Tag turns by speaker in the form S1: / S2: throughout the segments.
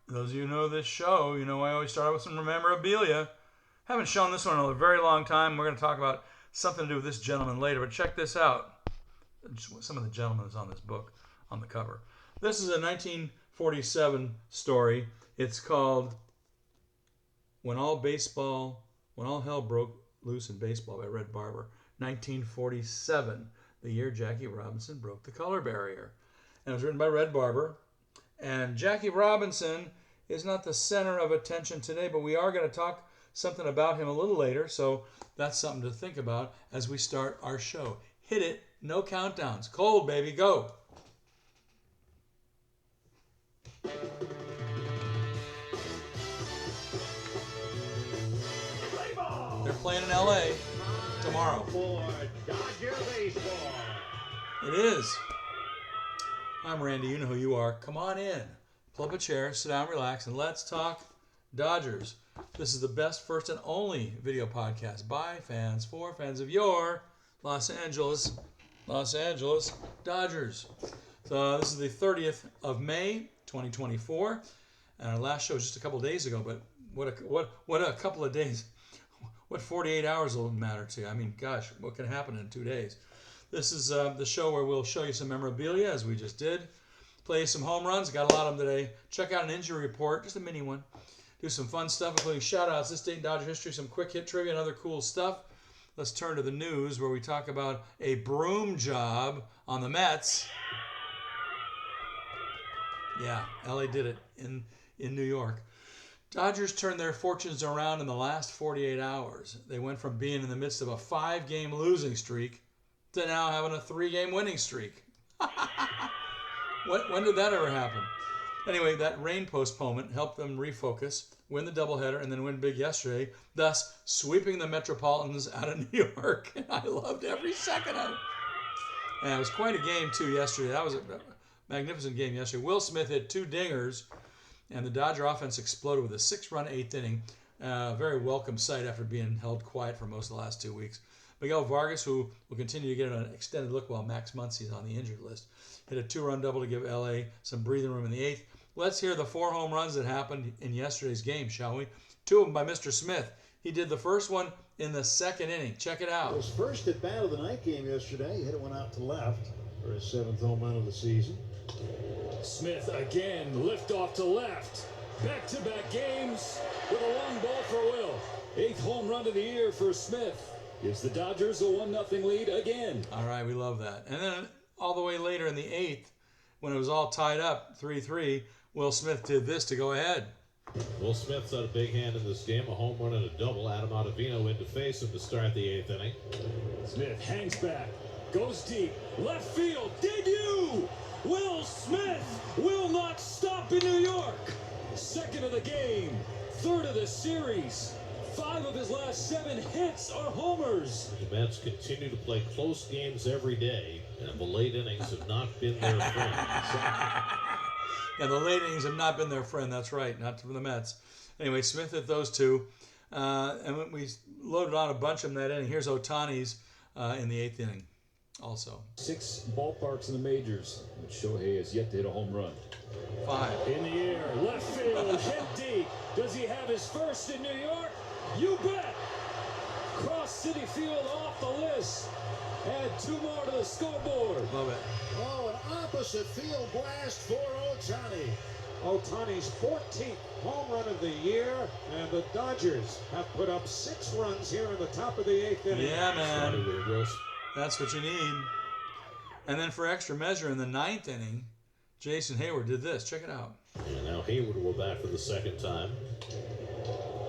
S1: Those of you who know this show, you know I always start out with some memorabilia. Haven't shown this one in a very long time. We're going to talk about something to do with this gentleman later, but check this out. Some of the gentlemen is on this book on the cover. This is a 1947 story. It's called When All Hell Broke Loose in Baseball by Red Barber. 1947, the year Jackie Robinson broke the color barrier. And it was written by Red Barber. And Jackie Robinson is not the center of attention today, but we are going to talk something about him a little later, so that's something to think about as we start our show. Hit it, no countdowns. Cold, baby, go. They're playing in LA tomorrow. It is. I'm Randy, you know who you are. Come on in. Pull up a chair, sit down, relax, and let's talk Dodgers. This is the best, first, and only video podcast by fans, for fans of your Los Angeles Dodgers. So this is the 30th of May, 2024, and our last show was just a couple days ago. But what a couple of days! What 48 hours will matter to you? I mean, gosh, what can happen in 2 days? This is the show where we'll show you some memorabilia, as we just did. Play some home runs. Got a lot of them today. Check out an injury report, just a mini one. Do some fun stuff, including shout-outs, this date in Dodger history, some quick hit trivia, and other cool stuff. Let's turn to the news, where we talk about a broom job on the Mets. Yeah, LA did it in New York. Dodgers turned their fortunes around in the last 48 hours. They went from being in the midst of a 5-game losing streak to now having a 3-game winning streak. When did that ever happen? Anyway, that rain postponement helped them refocus, win the doubleheader, and then win big yesterday, thus sweeping the Metropolitans out of New York. And I loved every second of it. And it was quite a game, too, yesterday. That was a magnificent game yesterday. Will Smith hit 2 dingers, and the Dodger offense exploded with a 6-run 8th inning. Very welcome sight after being held quiet for most of the last 2 weeks. Miguel Vargas, who will continue to get an extended look while Max Muncy is on the injured list, hit a 2-run double to give LA some breathing room in the 8th. Let's hear the 4 home runs that happened in yesterday's game, shall we? 2 of them by Mr. Smith. He did the first one in the 2nd inning. Check it out.
S2: His first at bat of the night game yesterday. He hit one out to left for his 7th home run of the season.
S3: Smith again, lift off to left. Back-to-back games with a long ball for Will. 8th home run of the year for Smith. Gives the Dodgers a 1-0 lead again.
S1: All right, we love that. And then all the way later in the 8th, when it was all tied up, 3-3, Will Smith did this to go ahead.
S4: Will Smith's had a big hand in this game, a home run and a double. Adam Ottavino in to face him to start the 8th inning.
S3: Smith hangs back, goes deep, left field, debut! Will Smith will not stop in New York. 2nd of the game, 3rd of the series. 5 of his last 7 hits are homers.
S4: The Mets continue to play close games every day, and the late innings have not been their friend.
S1: Yeah, the late innings have not been their friend. That's right, not for the Mets. Anyway, Smith hit those 2. And we loaded on a bunch of them that inning. Here's Ohtani's in the 8th inning also.
S3: 6 ballparks in the majors, but Shohei has yet to hit a home run.
S1: 5.
S3: In the air, left field, hit deep. Does he have his first in New York? You bet! Cross City Field off the list. Add 2 more to the scoreboard.
S1: Love it.
S2: Oh, an opposite field blast for Ohtani.
S5: Ohtani's 14th home run of the year, and the Dodgers have put up 6 runs here in the top of the 8th inning.
S1: Yeah, man. That's what you need. And then for extra measure in the 9th inning, Jason Hayward did this. Check it out.
S4: And now Hayward will bat for the 2nd time.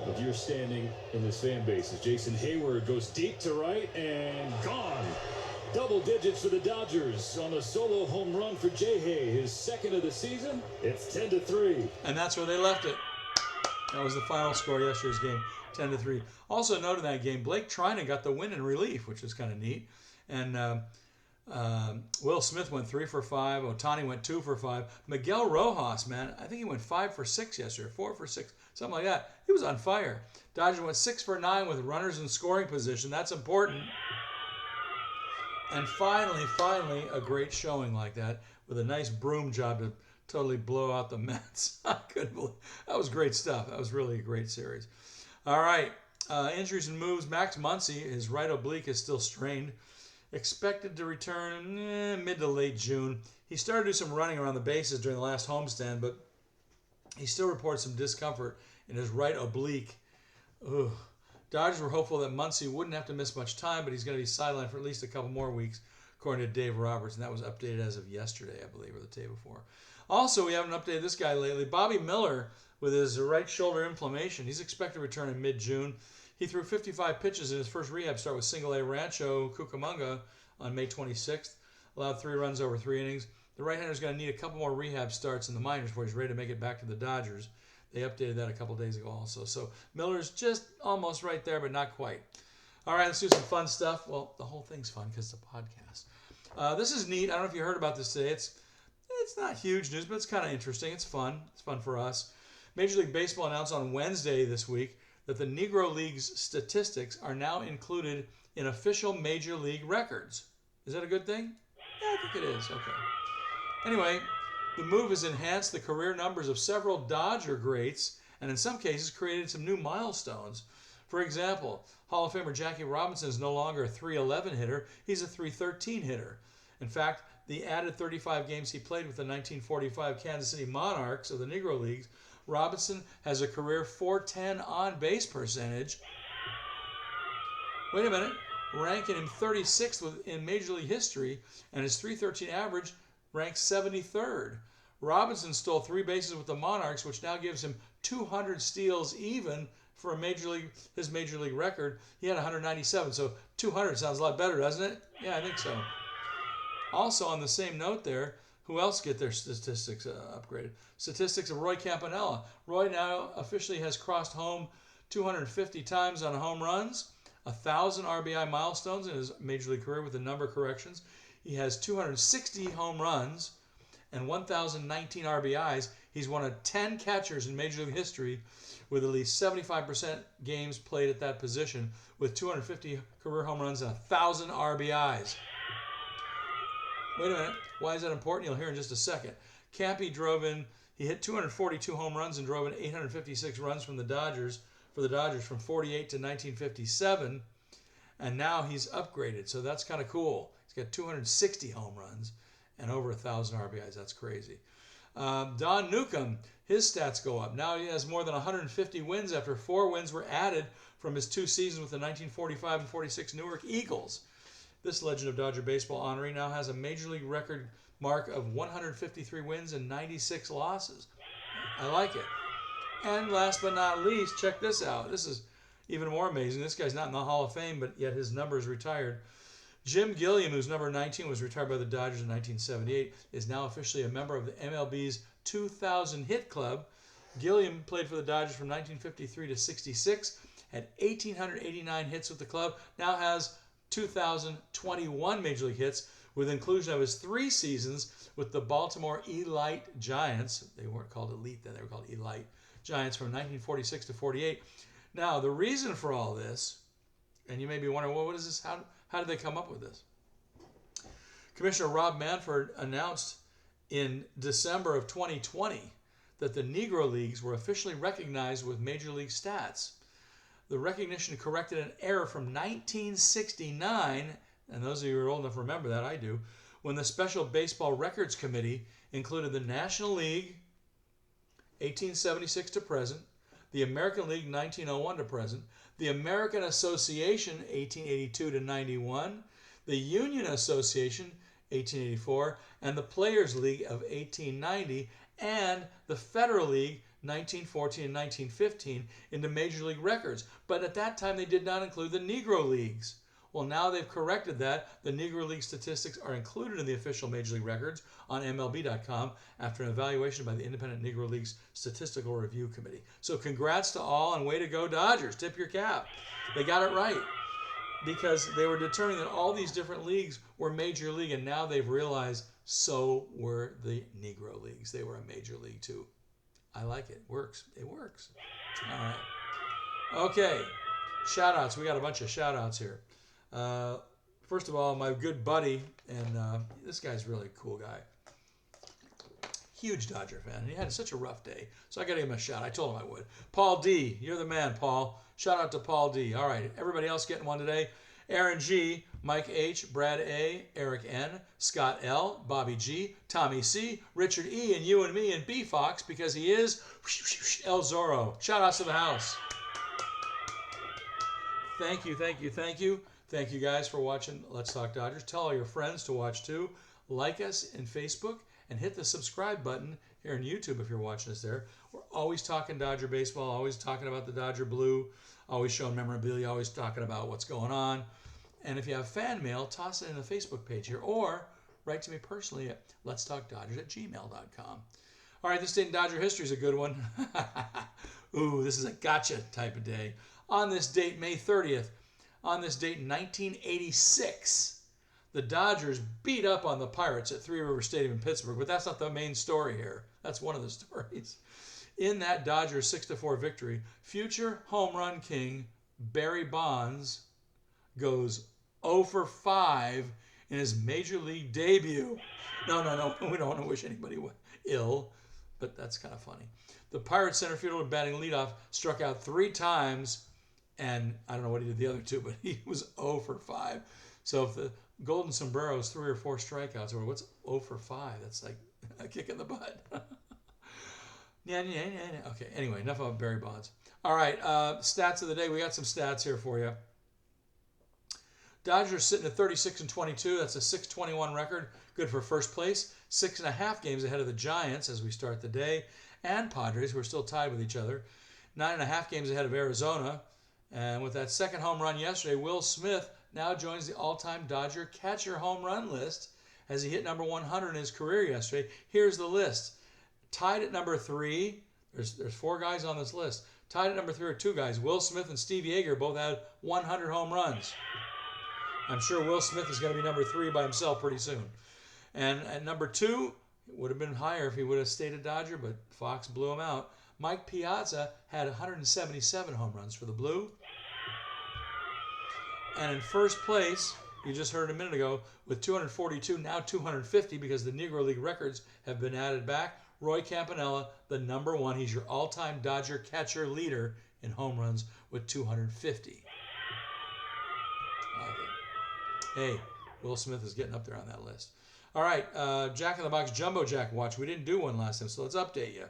S3: If you're standing in this fan base, as Jason Hayward goes deep to right and gone. Double digits for the Dodgers on a solo home run for J-Hay, his 2nd of the season. It's 10-3.
S1: And that's where they left it. That was the final score of yesterday's game, 10-3. Also note in that game, Blake Trinan got the win in relief, which was kind of neat. And Will Smith went 3 for 5. Ohtani went 2 for 5. Miguel Rojas, man, I think he went 5 for 6 yesterday, 4 for 6, something like that. He was on fire. Dodgers went 6 for 9 with runners in scoring position. That's important. And finally, a great showing like that with a nice broom job totally blow out the Mets. I couldn't believe that was great stuff. That was really a great series. All right, injuries and moves. Max Muncy, his right oblique is still strained. Expected to return mid to late June. He started to do some running around the bases during the last homestand, but he still reports some discomfort in his right oblique. Ugh. Dodgers were hopeful that Muncy wouldn't have to miss much time, but he's going to be sidelined for at least a couple more weeks, according to Dave Roberts, and that was updated as of yesterday, I believe, or the day before. Also, we haven't updated this guy lately. Bobby Miller, with his right shoulder inflammation, he's expected to return in mid-June. He threw 55 pitches in his first rehab start with Single-A Rancho Cucamonga on May 26th, allowed 3 runs over 3 innings. The right-hander is going to need a couple more rehab starts in the minors before he's ready to make it back to the Dodgers. They updated that a couple days ago also. So Miller's just almost right there, but not quite. All right, let's do some fun stuff. Well, the whole thing's fun because it's a podcast. This is neat. I don't know if you heard about this today. It's not huge news, but it's kind of interesting. It's fun. It's fun for us. Major League Baseball announced on Wednesday this week that the Negro League's statistics are now included in official Major League records. Is that a good thing? Yeah, I think it is. Okay. Anyway, the move has enhanced the career numbers of several Dodger greats and in some cases created some new milestones. For example, Hall of Famer Jackie Robinson is no longer a .311 hitter. He's a .313 hitter. In fact, the added 35 games he played with the 1945 Kansas City Monarchs of the Negro Leagues, Robinson has a career .410 on-base percentage. Wait a minute. Ranking him 36th in Major League history, and his .313 average ranks 73rd. Robinson stole 3 bases with the Monarchs, which now gives him 200 steals even for his Major League record. He had 197, so 200 sounds a lot better, doesn't it? Yeah, I think so. Also, on the same note there, who else get their statistics upgraded? Statistics of Roy Campanella. Roy now officially has crossed home 250 times on home runs, 1,000 RBI milestones in his Major League career with the number corrections. He has 260 home runs and 1,019 RBIs. He's one of 10 catchers in Major League history with at least 75% games played at that position with 250 career home runs and 1,000 RBIs. Wait a minute. Why is that important? You'll hear in just a second. Campy he hit 242 home runs and drove in 856 runs for the Dodgers from 48 to 1957, and now he's upgraded, so that's kind of cool. He's got 260 home runs and over 1,000 RBIs. That's crazy. Don Newcomb, his stats go up. Now he has more than 150 wins after 4 wins were added from his 2 seasons with the 1945 and 46 Newark Eagles. This legend of Dodger baseball honoree now has a Major League record mark of 153 wins and 96 losses. I like it. And last but not least, check this out. This is even more amazing. This guy's not in the Hall of Fame, but yet his number is retired. Jim Gilliam, whose number 19 was retired by the Dodgers in 1978, is now officially a member of the MLB's 2,000 hit club. Gilliam played for the Dodgers from 1953 to 66, had 1,889 hits with the club, now has 2,021 Major League hits, with inclusion of his 3 seasons with the Baltimore Elite Giants. They weren't called Elite then, they were called Elite Giants from 1946 to 48. Now, the reason for all this, and you may be wondering, well, what is this? How did they come up with this? Commissioner Rob Manfred announced in December of 2020 that the Negro Leagues were officially recognized with Major League stats. The recognition corrected an error from 1969, and those of you who are old enough to remember that, I do, when the Special Baseball Records Committee included the National League, 1876 to present, the American League, 1901 to present, the American Association, 1882 to 91, the Union Association, 1884, and the Players League of 1890, and the Federal League, 1914 and 1915, into Major League records. But at that time, they did not include the Negro Leagues. Well, now they've corrected that. The Negro League statistics are included in the official Major League records on MLB.com after an evaluation by the Independent Negro League's Statistical Review Committee. So congrats to all, and way to go, Dodgers. Tip your cap. They got it right because they were determining that all these different leagues were Major League, and now they've realized so were the Negro Leagues. They were a Major League too. I like it. Works. It works. All right. Okay. Shout-outs. We got a bunch of shout-outs here. First of all, my good buddy, and this guy's really a cool guy. Huge Dodger fan. And he had such a rough day. So I got to give him a shout. I told him I would. Paul D. You're the man, Paul. Shout out to Paul D. All right. Everybody else getting one today. Aaron G, Mike H, Brad A, Eric N, Scott L, Bobby G, Tommy C, Richard E, and you and me and B Fox because he is El Zorro. Shout outs to the house. Thank you, thank you, thank you. Thank you guys for watching Let's Talk Dodgers. Tell all your friends to watch too. Like us in Facebook and hit the subscribe button here on YouTube if you're watching us there. We're always talking Dodger baseball, always talking about the Dodger blue, always showing memorabilia, always talking about what's going on. And if you have fan mail, toss it in the Facebook page here or write to me personally at letstalkdodgers@gmail.com. All right, this day in Dodger history is a good one. Ooh, this is a gotcha type of day. On this date, May 30th, on this date in 1986, the Dodgers beat up on the Pirates at Three River Stadium in Pittsburgh, but that's not the main story here. That's one of the stories. In that Dodgers 6-4 victory, future home run king Barry Bonds goes 0 for 5 in his major league debut. No, we don't want to wish anybody ill, but that's kind of funny. The Pirates center fielder batting leadoff struck out 3 times, and I don't know what he did the other 2, but he was 0 for 5. So if the Golden Sombrero is 3 or 4 strikeouts, or what's 0 for 5? That's like a kick in the butt. Yeah. Okay, anyway, enough about Barry Bonds. All right, stats of the day. We got some stats here for you. Dodgers sitting at 36-22. That's a .621 record. Good for first place. 6.5 games ahead of the Giants as we start the day. And Padres, who are still tied with each other. 9.5 games ahead of Arizona. And with that second home run yesterday, Will Smith now joins the all-time Dodger catcher home run list as he hit number 100 in his career yesterday. Here's the list. Tied at number 3. There's 4 guys on this list. Tied at number 3 are 2 guys. Will Smith and Steve Yeager both had 100 home runs. I'm sure Will Smith is going to be number 3 by himself pretty soon. And at number 2, it would have been higher if he would have stayed a Dodger, but Fox blew him out. Mike Piazza had 177 home runs for the Blue. And in first place, you just heard a minute ago, with 242, now 250 because the Negro League records have been added back. Roy Campanella, the number 1. He's your all-time Dodger catcher leader in home runs with 250. Hey, Will Smith is getting up there on that list. All right, Jack in the Box Jumbo Jack watch. We didn't do one last time, so let's update you.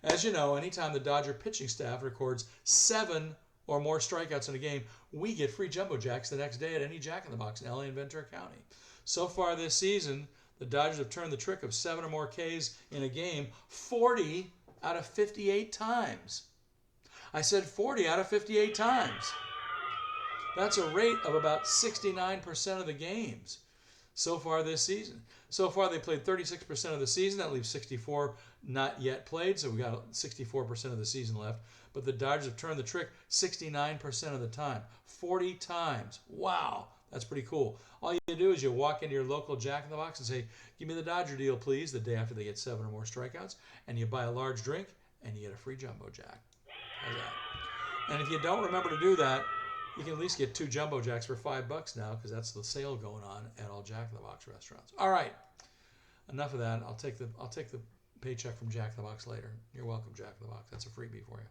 S1: As you know, anytime the Dodger pitching staff records 7 or more strikeouts in a game, we get free Jumbo Jacks the next day at any Jack in the Box in LA and Ventura County. So far this season, the Dodgers have turned the trick of 7 or more Ks in a game 40 out of 58 times. I said 40 out of 58 times. That's a rate of about 69% of the games so far this season. So far, they played 36% of the season. That leaves 64 not yet played, so we got 64% of the season left. But the Dodgers have turned the trick 69% of the time. 40 times. Wow, that's pretty cool. All you do is you walk into your local Jack in the Box and say, give me the Dodger deal, please, the day after they get 7 or more strikeouts. And you buy a large drink, and you get a free Jumbo Jack. How's that? And if you don't remember to do that, you can at least get 2 Jumbo Jacks for $5 now because that's the sale going on at all Jack in the Box restaurants. All right, enough of that. I'll take the paycheck from Jack in the Box later. You're welcome, Jack in the Box. That's a freebie for you.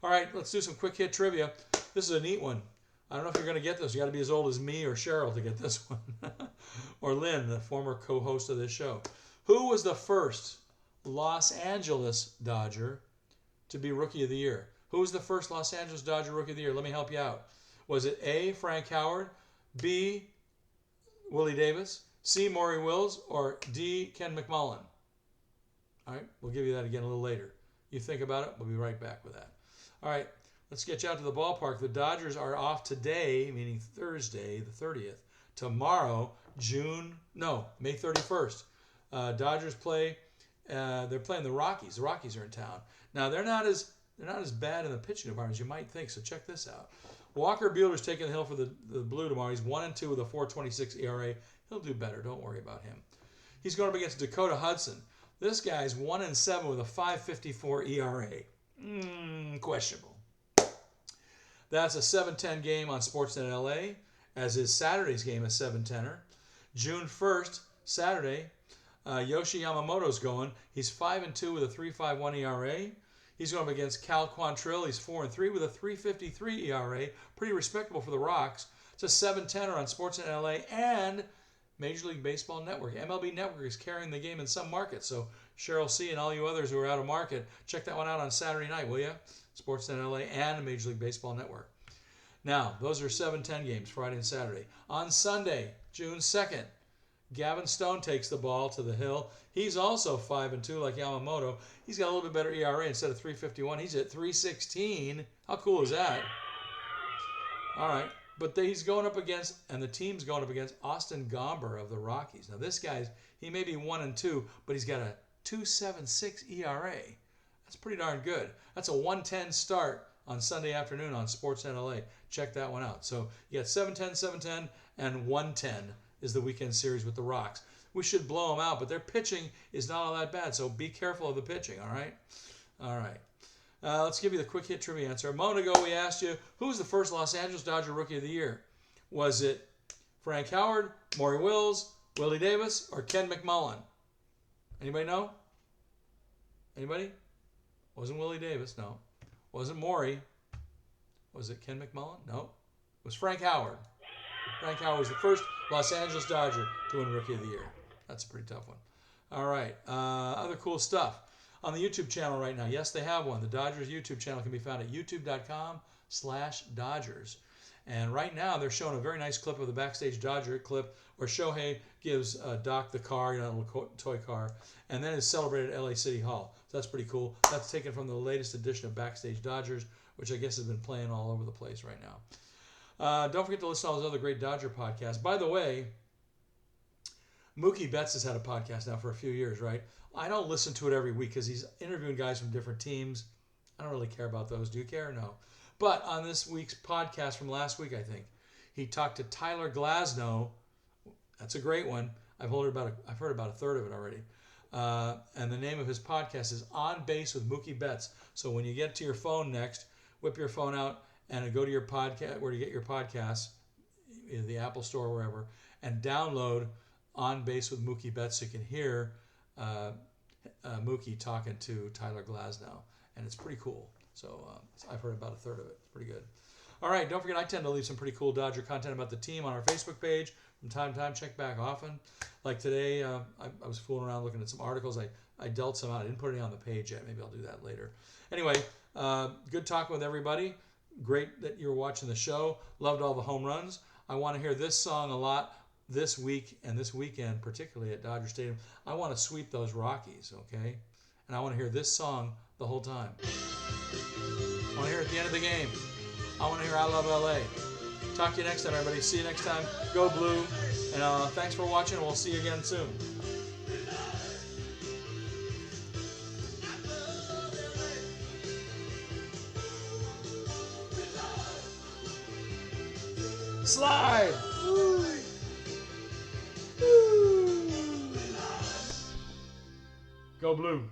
S1: All right, let's do some quick hit trivia. This is a neat one. I don't know if you're going to get this. You got to be as old as me or Cheryl to get this one, or Lynn, the former co-host of this show. Who was the first Los Angeles Dodger to be Rookie of the Year? Who was the first Los Angeles Dodger Rookie of the Year? Let me help you out. Was it A, Frank Howard, B, Willie Davis, C, Maury Wills, or D, Ken McMullen? All right, we'll give you that again a little later. You think about it, we'll be right back with that. All right, let's get you out to the ballpark. The Dodgers are off today, meaning Thursday, the 30th. Tomorrow, May 31st. Dodgers play, they're playing the Rockies. The Rockies are in town. Now, they're not as bad in the pitching department as you might think, so check this out. Walker Buehler's taking the hill for the Blue tomorrow. He's 1-2 with a 4.26 ERA. He'll do better. Don't worry about him. He's going up against Dakota Hudson. This guy's 1-7 with a 5.54 ERA. Questionable. That's a 7:10 game on Sportsnet LA, as is Saturday's game, a 7:10er. June 1st, Saturday, Yoshi Yamamoto's going. He's 5-2 with a 3.51 ERA. He's going up against Cal Quantrill. He's 4-3 with a 3.53 ERA. Pretty respectable for the Rocks. It's a 7-10er on Sportsnet LA and Major League Baseball Network. MLB Network is carrying the game in some markets. So Cheryl C. and all you others who are out of market, check that one out on Saturday night, will you? Sportsnet LA and Major League Baseball Network. Now, those are 7-10 games, Friday and Saturday. On Sunday, June 2nd, Gavin Stone takes the ball to the hill. He's also 5-2 like Yamamoto. He's got a little bit better ERA. Instead of 3.51, he's at 3.16. How cool is that? All right. But he's going up against, and the team's going up against Austin Gomber of the Rockies. Now this guy's, he may be 1-2, but he's got a 2.76 ERA. That's pretty darn good. That's a 1:10 start on Sunday afternoon on Sportsnet LA. Check that one out. So you got 7-10, 7-10, and 1:10 is the weekend series with the Rocks. We should blow them out, but their pitching is not all that bad, so be careful of the pitching, all right? All right. Let's give you the quick hit trivia answer. A moment ago, we asked you, who was the first Los Angeles Dodger Rookie of the Year? Was it Frank Howard, Maury Wills, Willie Davis, or Ken McMullen? Anybody know? Anybody? Wasn't Willie Davis, no. Wasn't Maury. Was it Ken McMullen? No. It was Frank Howard. Frank Howard was the first Los Angeles Dodger to win Rookie of the Year. That's a pretty tough one. All right. Other cool stuff. On the YouTube channel right now, yes, they have one. The Dodgers YouTube channel can be found at youtube.com/Dodgers. And right now, they're showing a very nice clip of the Backstage Dodger clip where Shohei gives Doc the car, a little toy car, and then is celebrated at LA City Hall. So that's pretty cool. That's taken from the latest edition of Backstage Dodgers, which I guess has been playing all over the place right now. Don't forget to listen to all those other great Dodger podcasts. By the way, Mookie Betts has had a podcast now for a few years, right? I don't listen to it every week because he's interviewing guys from different teams. I don't really care about those. Do you care? No. But on this week's podcast from last week, I think, he talked to Tyler Glasnow. That's a great one. I've heard about a third of it already. And the name of his podcast is On Base with Mookie Betts. So when you get to your phone next, whip your phone out and go to your podcast, where you get your podcasts, in the Apple Store or wherever, and download On Base with Mookie Betts so you can hear Mookie talking to Tyler Glasnow. And it's pretty cool. So I've heard about a third of it. It's pretty good. All right, don't forget, I tend to leave some pretty cool Dodger content about the team on our Facebook page. From time to time, check back often. Like today, I was fooling around looking at some articles. I dealt some out. I didn't put any on the page yet. Maybe I'll do that later. Anyway, good talking with everybody. Great that you're watching the show. Loved all the home runs. I want to hear this song a lot this week and this weekend, particularly at Dodger Stadium. I want to sweep those Rockies, okay? And I want to hear this song the whole time. I want to hear it at the end of the game. I want to hear I Love LA. Talk to you next time, everybody. See you next time. Go Blue. And thanks for watching. We'll see you again soon. Slide! Woo. Woo. Go Blue.